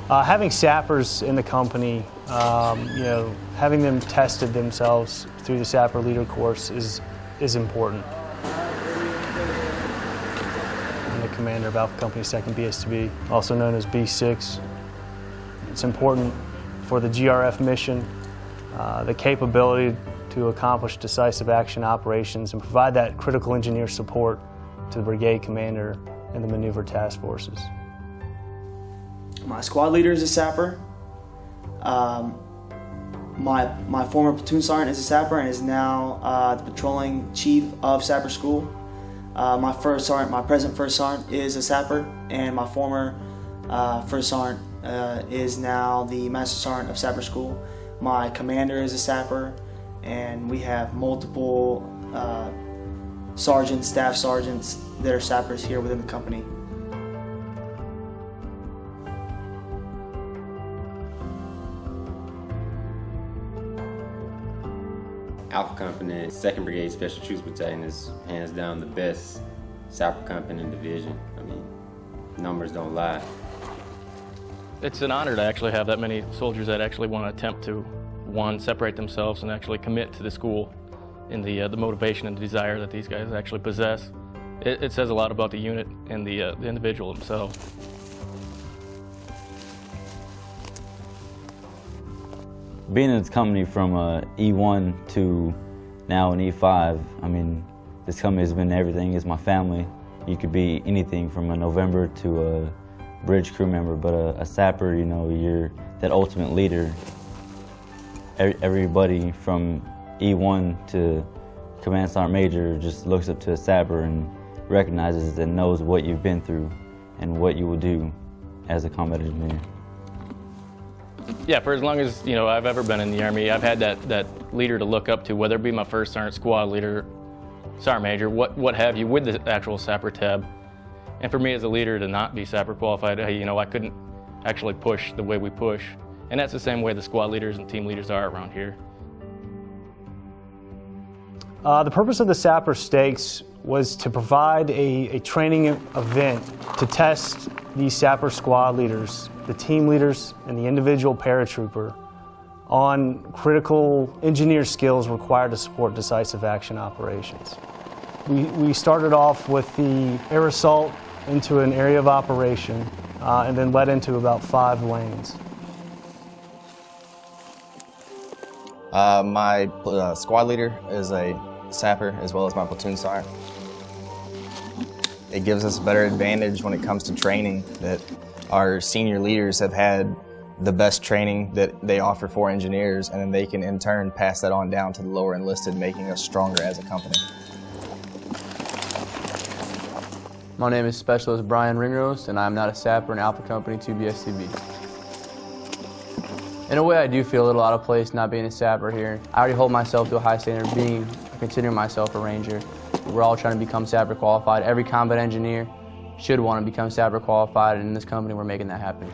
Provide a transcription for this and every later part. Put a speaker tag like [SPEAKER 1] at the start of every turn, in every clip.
[SPEAKER 1] Having Sappers in the company, having them tested themselves through the Sapper leader course is important. I'm the commander of Alpha Company 2nd BSTB, also known as B6. It's important for the GRF mission, the capability to accomplish decisive action operations and provide that critical engineer support to the brigade commander and the maneuver task forces.
[SPEAKER 2] My squad leader is a Sapper. My former platoon sergeant is a Sapper and is now the patrolling chief of Sapper School. My present first sergeant is a Sapper, and my former first sergeant is now the master sergeant of Sapper School. My commander is a Sapper, and we have multiple sergeants, staff sergeants that are Sappers here within the company.
[SPEAKER 3] Alpha Company, 2nd Brigade Special Troops Battalion is hands down the best Sapper company in the division. I mean, numbers don't lie.
[SPEAKER 4] It's an honor to actually have that many soldiers that actually want to attempt to, one, separate themselves and actually commit to the school in the motivation and the desire that these guys actually possess. It says a lot about the unit and the individual himself.
[SPEAKER 5] Being in this company from E1 to now an E5, I mean, this company has been everything. It's my family. You could be anything from a November to a bridge crew member, but a Sapper, you know, you're that ultimate leader. Everybody from E1 to Command Sergeant Major just looks up to a Sapper and recognizes and knows what you've been through and what you will do as a combat engineer.
[SPEAKER 4] Yeah, for as long as I've ever been in the Army, I've had that leader to look up to, whether it be my first sergeant, squad leader, sergeant major, what have you, with the actual Sapper tab. And for me as a leader to not be Sapper qualified, I couldn't actually push the way we push. And that's the same way the squad leaders and team leaders are around here.
[SPEAKER 1] The purpose of the Sapper Stakes was to provide a training event to test these Sapper squad leaders, the team leaders, and the individual paratrooper on critical engineer skills required to support decisive action operations. We started off with the air assault into an area of operation and then led into about 5 lanes.
[SPEAKER 6] My squad leader is a Sapper as well as my platoon sergeant. It gives us a better advantage when it comes to training, that our senior leaders have had the best training that they offer for engineers, and then they can in turn pass that on down to the lower enlisted, making us stronger as a company.
[SPEAKER 7] My name is Specialist Brian Ringrose, and I'm not a Sapper in Alpha Company 2 BSTB. In a way, I do feel a little out of place not being a Sapper here. I already hold myself to a high standard, considering myself a Ranger. We're all trying to become Sapper qualified. Every combat engineer should want to become Sapper qualified, and in this company, we're making that happen.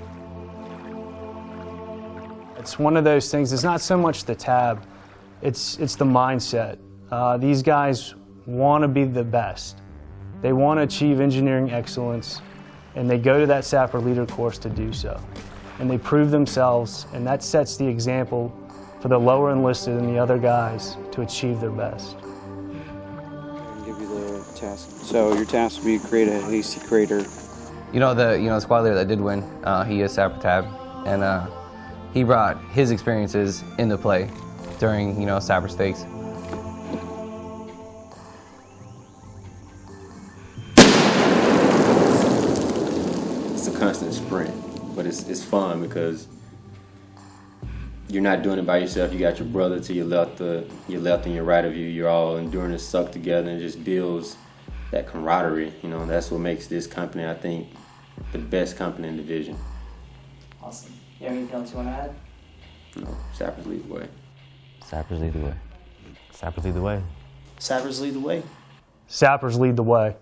[SPEAKER 1] It's one of those things, it's not so much the tab, it's the mindset. These guys want to be the best. They want to achieve engineering excellence, and they go to that Sapper leader course to do so. And they prove themselves, and that sets the example for the lower enlisted and the other guys to achieve their best.
[SPEAKER 8] I'll give you the task. So your task will be to create a hasty crater.
[SPEAKER 9] The squad leader that did win, he is Sapper tab, and he brought his experiences into play during Sapper Stakes.
[SPEAKER 3] It's a constant sprint, but it's fun because you're not doing it by yourself. You got your brother to your left and your right of you. You're all enduring this suck together, and it just builds that camaraderie. That's what makes this company, I think, the best company in the division.
[SPEAKER 2] Awesome. You have anything else you want to add?
[SPEAKER 3] No, Sappers lead the way.
[SPEAKER 5] Sappers lead the way.
[SPEAKER 6] Sappers lead the way.
[SPEAKER 2] Sappers lead the way.
[SPEAKER 1] Sappers lead the way.